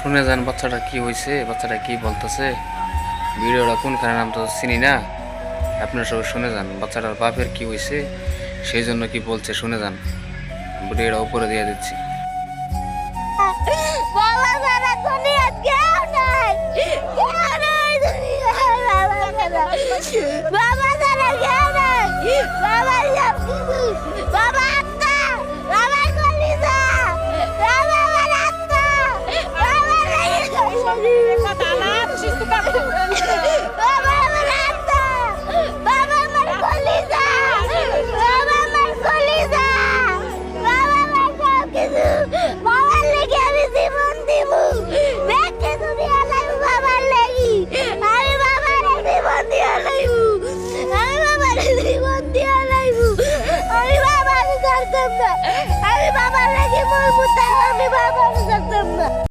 শুনে যান বাচ্চাটা কি হয়েছে, বাচ্চাটা কি বলতেছে, ভিডিওটা কোনখানে নাম তো চিনি না। আপনারা সবাই শুনে যান বাচ্চাটার বাপের কি হয়েছে, সেই জন্য কি বলছে শুনে যান। ভিডিওটা উপরে দিয়ে দিচ্ছি। বাবা সারা দুনিয়া কেউ নাই, কেউ নাই দুনিয়ায় বাবা সারা, বাবা সারা কেউ নাই, বাবা সব কিছু, বাবা আত্মা, বাবা কলিজা, বাবা আমার আত্মা, বাবা